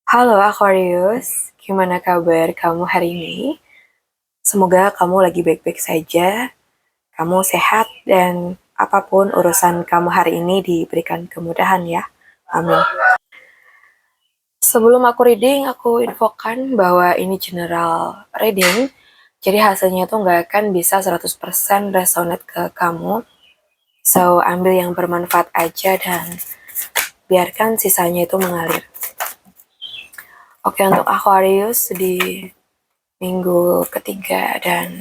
Halo Aquarius, gimana kabar kamu hari ini? Semoga kamu lagi baik-baik saja, kamu sehat, dan apapun urusan kamu hari ini diberikan kemudahan ya. Amin. Sebelum aku reading, aku infokan bahwa ini general reading, jadi hasilnya tuh nggak akan bisa 100% resonate ke kamu. So, ambil yang bermanfaat aja dan biarkan sisanya itu mengalir. Oke, untuk Aquarius di minggu ketiga dan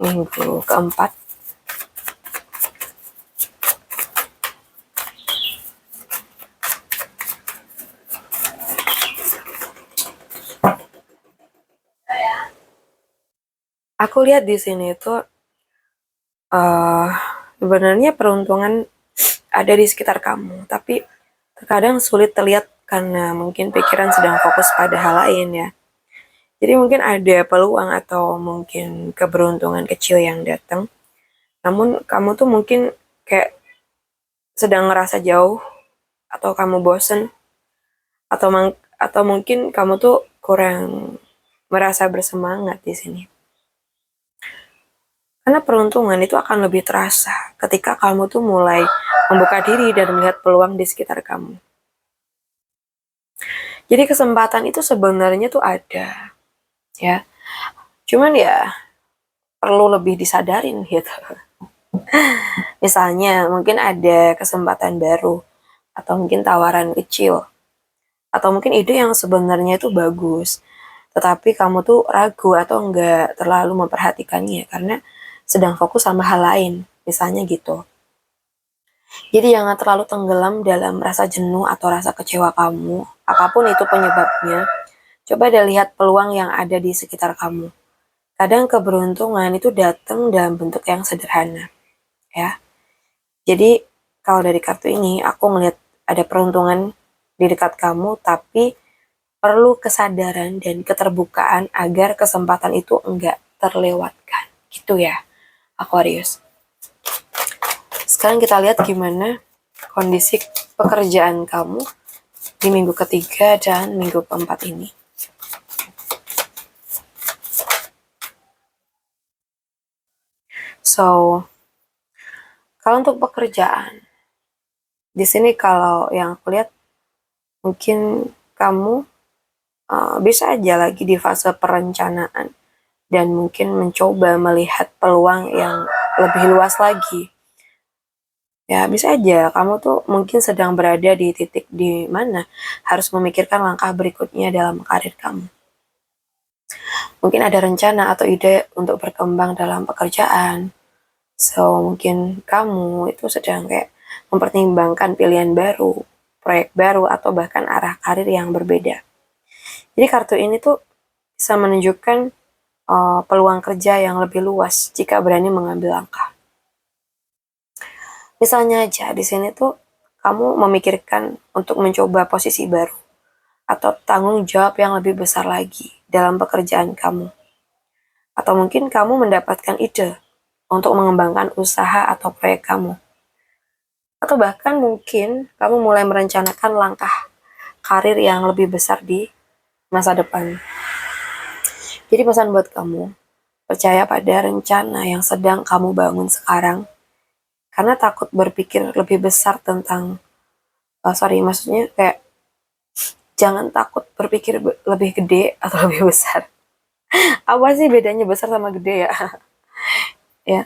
minggu keempat. Aku lihat di sini tuh uh, sebenarnya peruntungan ada di sekitar kamu, tapi terkadang sulit terlihat karena mungkin pikiran sedang fokus pada hal lain ya. Jadi mungkin ada peluang atau mungkin keberuntungan kecil yang datang. Namun kamu tuh mungkin kayak sedang ngerasa jauh atau kamu bosen atau atau mungkin kamu tuh kurang merasa bersemangat di sini. Karena peruntungan itu akan lebih terasa ketika kamu tuh mulai membuka diri dan melihat peluang di sekitar kamu. Jadi kesempatan itu sebenarnya tuh ada, ya. Cuman ya perlu lebih disadarin gitu. Misalnya mungkin ada kesempatan baru atau mungkin tawaran kecil atau mungkin ide yang sebenarnya itu bagus. Tetapi kamu tuh ragu atau enggak terlalu memperhatikannya karena sedang fokus sama hal lain, misalnya gitu. Jadi jangan terlalu tenggelam dalam rasa jenuh atau rasa kecewa kamu, apapun itu penyebabnya. Coba deh lihat peluang yang ada di sekitar kamu. Kadang keberuntungan itu datang dalam bentuk yang sederhana, ya. Jadi kalau dari kartu ini, aku melihat ada peruntungan di dekat kamu, tapi perlu kesadaran dan keterbukaan agar kesempatan itu enggak terlewatkan. Gitu ya, Aquarius. Sekarang kita lihat gimana kondisi pekerjaan kamu di minggu ketiga dan minggu keempat ini. So, kalau untuk pekerjaan, di sini kalau yang aku lihat mungkin kamu bisa aja lagi di fase perencanaan dan mungkin mencoba melihat peluang yang lebih luas lagi. Ya, bisa aja kamu tuh mungkin sedang berada di titik di mana harus memikirkan langkah berikutnya dalam karir kamu. Mungkin ada rencana atau ide untuk berkembang dalam pekerjaan. So, mungkin kamu itu sedang kayak mempertimbangkan pilihan baru, proyek baru, atau bahkan arah karir yang berbeda. Jadi kartu ini tuh bisa menunjukkan peluang kerja yang lebih luas jika berani mengambil langkah. Misalnya aja di sini tuh kamu memikirkan untuk mencoba posisi baru atau tanggung jawab yang lebih besar lagi dalam pekerjaan kamu. Atau mungkin kamu mendapatkan ide untuk mengembangkan usaha atau proyek kamu. Atau bahkan mungkin kamu mulai merencanakan langkah karir yang lebih besar di masa depan. Jadi pesan buat kamu, percaya pada rencana yang sedang kamu bangun sekarang. Karena takut berpikir lebih besar tentang, maksudnya kayak jangan takut berpikir lebih gede atau lebih besar. Apa sih bedanya besar sama gede ya? Ya,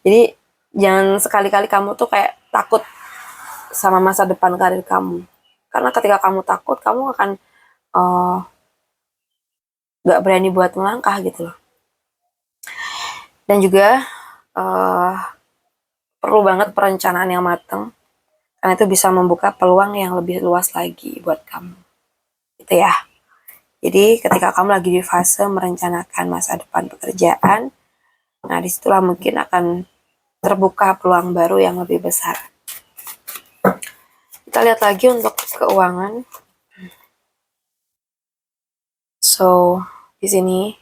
jadi jangan sekali-kali kamu tuh kayak takut sama masa depan karir kamu. Karena ketika kamu takut, kamu akan nggak berani buat melangkah gitu loh. Dan juga uh, perlu banget perencanaan yang matang, karena itu bisa membuka peluang yang lebih luas lagi buat kamu. Gitu ya. Jadi ketika kamu lagi di fase merencanakan masa depan pekerjaan, nah disitulah mungkin akan terbuka peluang baru yang lebih besar. Kita lihat lagi untuk keuangan. So, di sini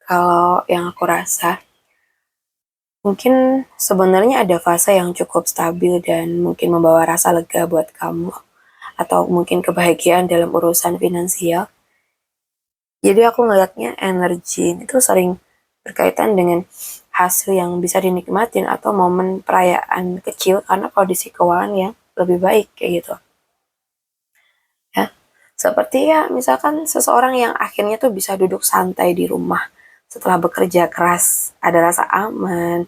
kalau yang aku rasa mungkin sebenarnya ada fase yang cukup stabil dan mungkin membawa rasa lega buat kamu atau mungkin kebahagiaan dalam urusan finansial. Jadi aku ngelihatnya energi itu sering berkaitan dengan hasil yang bisa dinikmatin atau momen perayaan kecil karena kondisi keuangan yang lebih baik kayak gitu. Ya, seperti ya misalkan seseorang yang akhirnya tuh bisa duduk santai di rumah setelah bekerja keras, ada rasa aman,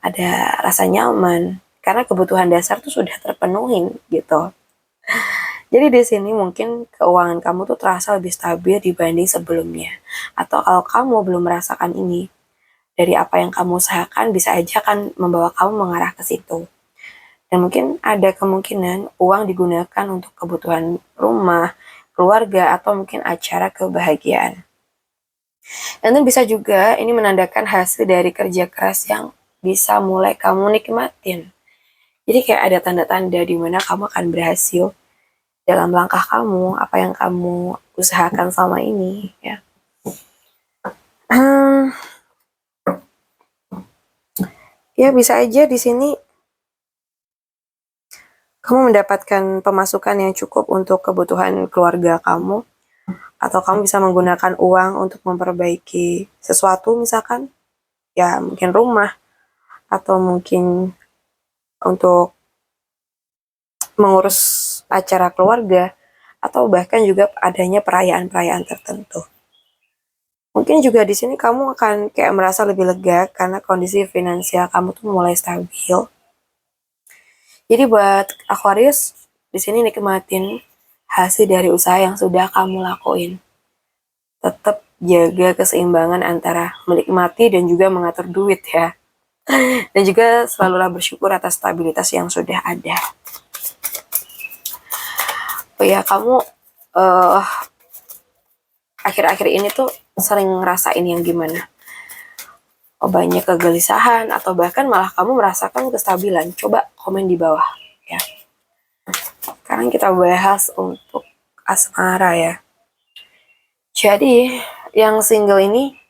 ada rasa nyaman, karena kebutuhan dasar tuh sudah terpenuhi gitu. Jadi di sini mungkin keuangan kamu tuh terasa lebih stabil dibanding sebelumnya. Atau kalau kamu belum merasakan ini, dari apa yang kamu usahakan bisa aja kan membawa kamu mengarah ke situ. Dan mungkin ada kemungkinan uang digunakan untuk kebutuhan rumah, keluarga, atau mungkin acara kebahagiaan. Dan bisa juga ini menandakan hasil dari kerja keras yang bisa mulai kamu nikmatin. Jadi kayak ada tanda-tanda di mana kamu akan berhasil dalam langkah kamu, apa yang kamu usahakan selama ini, ya. Ya bisa aja di sini kamu mendapatkan pemasukan yang cukup untuk kebutuhan keluarga kamu, atau kamu bisa menggunakan uang untuk memperbaiki sesuatu misalkan, ya mungkin rumah, atau mungkin untuk mengurus acara keluarga, atau bahkan juga adanya perayaan-perayaan tertentu. Mungkin juga di sini kamu akan kayak merasa lebih lega karena kondisi finansial kamu tuh mulai stabil. Jadi buat Aquarius, di sini nikmatin hasil dari usaha yang sudah kamu lakuin. Tetap jaga keseimbangan antara menikmati dan juga mengatur duit ya. Dan juga selalulah bersyukur atas stabilitas yang sudah ada. Oh ya, kamu akhir-akhir ini tuh sering ngerasain yang gimana? Oh, banyak kegelisahan atau bahkan malah kamu merasakan kestabilan? Coba komen di bawah ya. Sekarang kita bahas untuk asmara ya. Jadi yang single ini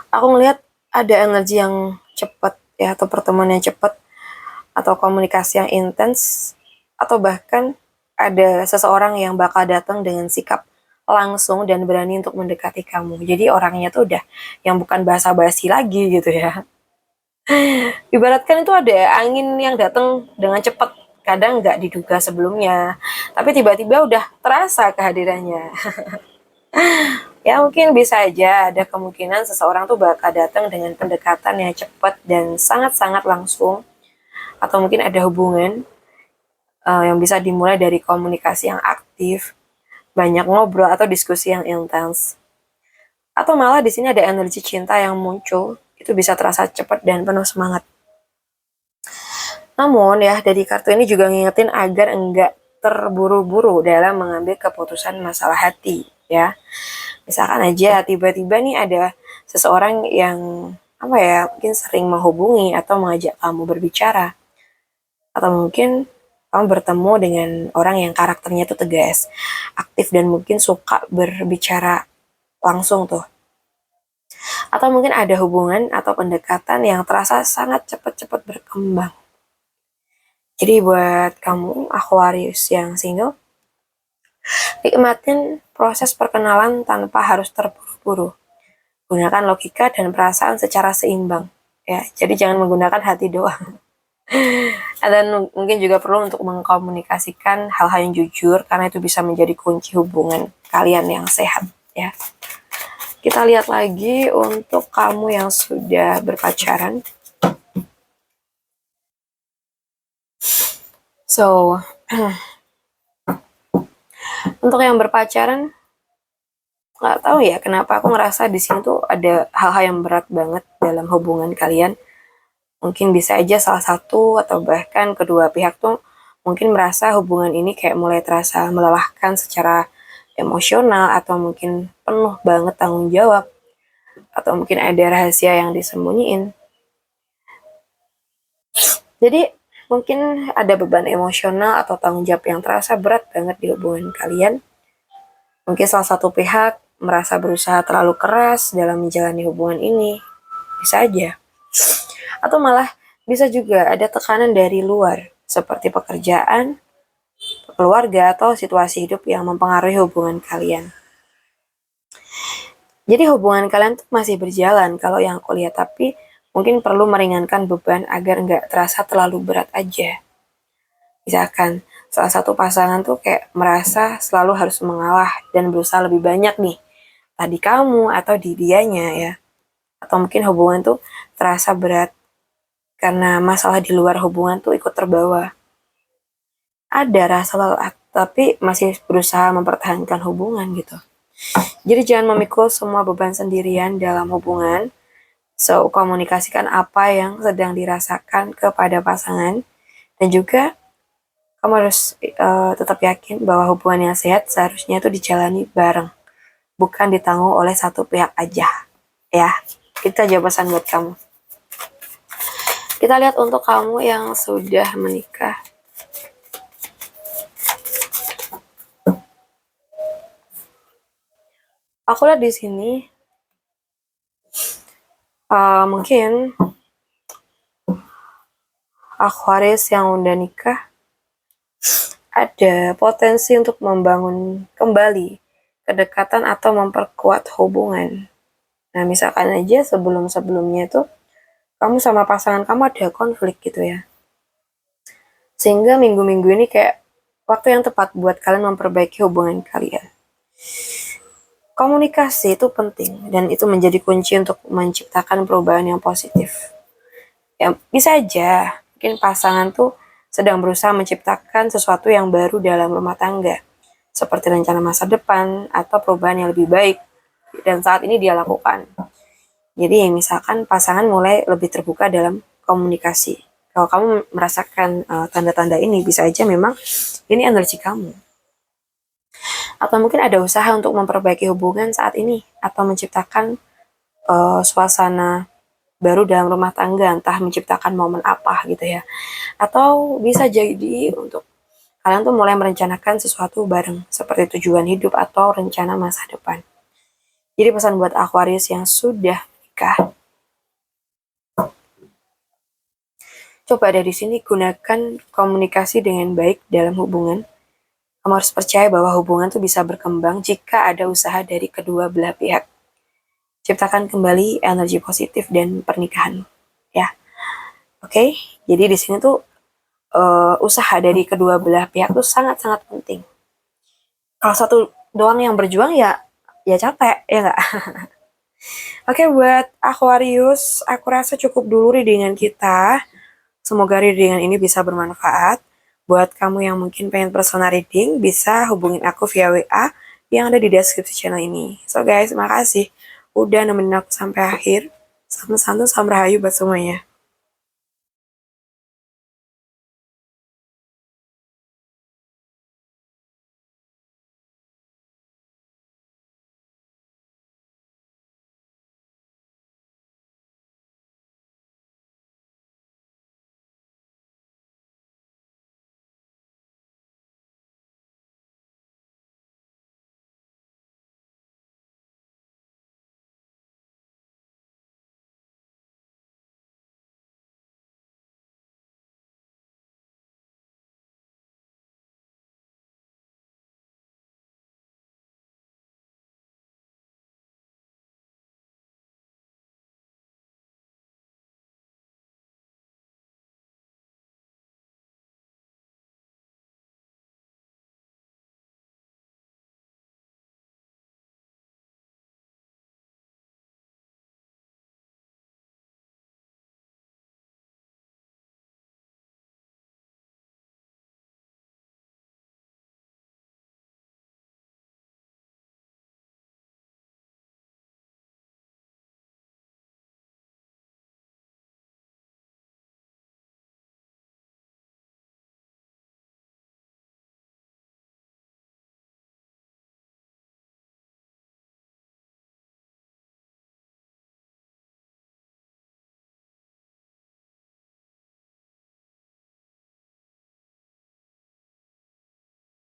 aku ngelihat ada energi yang cepat ya, atau pertemuan yang cepat, atau komunikasi yang intens, atau bahkan ada seseorang yang bakal datang dengan sikap langsung dan berani untuk mendekati kamu. Jadi orangnya tuh udah yang bukan basa-basi lagi gitu ya. Ibaratkan itu ada angin yang datang dengan cepat, kadang nggak diduga sebelumnya, tapi tiba-tiba udah terasa kehadirannya. Ya mungkin bisa aja ada kemungkinan seseorang tuh bakal datang dengan pendekatan yang cepat dan sangat-sangat langsung, atau mungkin ada hubungan yang bisa dimulai dari komunikasi yang aktif, banyak ngobrol atau diskusi yang intens. Atau malah di sini ada energi cinta yang muncul, itu bisa terasa cepat dan penuh semangat. Namun ya, dari kartu ini juga ngingetin agar enggak terburu-buru dalam mengambil keputusan masalah hati, ya. Misalkan aja tiba-tiba nih ada seseorang yang apa ya, mungkin sering menghubungi atau mengajak kamu berbicara. Atau mungkin kamu bertemu dengan orang yang karakternya tuh tegas, aktif, dan mungkin suka berbicara langsung tuh. Atau mungkin ada hubungan atau pendekatan yang terasa sangat cepat-cepat berkembang. Jadi buat kamu Aquarius yang single, nikmatin proses perkenalan tanpa harus terburu-buru. Gunakan logika dan perasaan secara seimbang. Ya, jadi jangan menggunakan hati doang. Dan mungkin juga perlu untuk mengkomunikasikan hal-hal yang jujur, karena itu bisa menjadi kunci hubungan kalian yang sehat. Ya. Kita lihat lagi untuk kamu yang sudah berpacaran. So, untuk yang berpacaran, nggak tahu ya kenapa aku ngerasa di sini tuh ada hal-hal yang berat banget dalam hubungan kalian. Mungkin bisa aja salah satu atau bahkan kedua pihak tuh mungkin merasa hubungan ini kayak mulai terasa melelahkan secara emosional, atau mungkin penuh banget tanggung jawab, atau mungkin ada rahasia yang disembunyiin. Jadi mungkin ada beban emosional atau tanggung jawab yang terasa berat banget di hubungan kalian. Mungkin salah satu pihak merasa berusaha terlalu keras dalam menjalani hubungan ini. Bisa aja. Atau malah bisa juga ada tekanan dari luar, seperti pekerjaan, keluarga, atau situasi hidup yang mempengaruhi hubungan kalian. Jadi hubungan kalian tuh masih berjalan kalau yang aku lihat, tapi mungkin perlu meringankan beban agar nggak terasa terlalu berat aja. Misalkan salah satu pasangan tuh kayak merasa selalu harus mengalah dan berusaha lebih banyak nih, tadi kamu atau di dianya ya. Atau mungkin hubungan tuh terasa berat karena masalah di luar hubungan tuh ikut terbawa. Ada rasa lelah, tapi masih berusaha mempertahankan hubungan gitu. Jadi jangan memikul semua beban sendirian dalam hubungan. So, komunikasikan apa yang sedang dirasakan kepada pasangan. Dan juga kamu harus tetap yakin bahwa hubungan yang sehat seharusnya itu dijalani bareng. Bukan ditanggung oleh satu pihak aja. Ya, itu aja pesan buat kamu. Kita lihat untuk kamu yang sudah menikah. Aku lihat di sini mungkin Aquarius yang udah nikah ada potensi untuk membangun kembali kedekatan atau memperkuat hubungan. Nah, misalkan aja sebelum-sebelumnya itu kamu sama pasangan kamu ada konflik gitu ya. Sehingga minggu-minggu ini kayak waktu yang tepat buat kalian memperbaiki hubungan kalian. Komunikasi itu penting dan itu menjadi kunci untuk menciptakan perubahan yang positif. Ya, bisa aja mungkin pasangan tuh sedang berusaha menciptakan sesuatu yang baru dalam rumah tangga, seperti rencana masa depan atau perubahan yang lebih baik, dan saat ini dia lakukan. Jadi misalkan pasangan mulai lebih terbuka dalam komunikasi. Kalau kamu merasakan tanda-tanda ini, bisa aja memang ini energi kamu. Atau mungkin ada usaha untuk memperbaiki hubungan saat ini, atau menciptakan suasana baru dalam rumah tangga, entah menciptakan momen apa gitu ya. Atau bisa jadi untuk kalian tuh mulai merencanakan sesuatu bareng, seperti tujuan hidup atau rencana masa depan. Jadi pesan buat Aquarius yang sudah nikah, coba dari sini gunakan komunikasi dengan baik dalam hubungan. Kamu harus percaya bahwa hubungan tuh bisa berkembang jika ada usaha dari kedua belah pihak. Ciptakan kembali energi positif dan pernikahan, ya. Oke, jadi di sini tuh usaha dari kedua belah pihak tuh sangat-sangat penting. Kalau satu doang yang berjuang ya capek, ya nggak? Oke, buat Aquarius, aku rasa cukup dulu readingan kita. Semoga readingan ini bisa bermanfaat. Buat kamu yang mungkin pengen personal reading, bisa hubungin aku via WA yang ada di deskripsi channel ini. So guys, makasih udah nemenin aku sampai akhir. Salam santu, salam rahayu buat semuanya.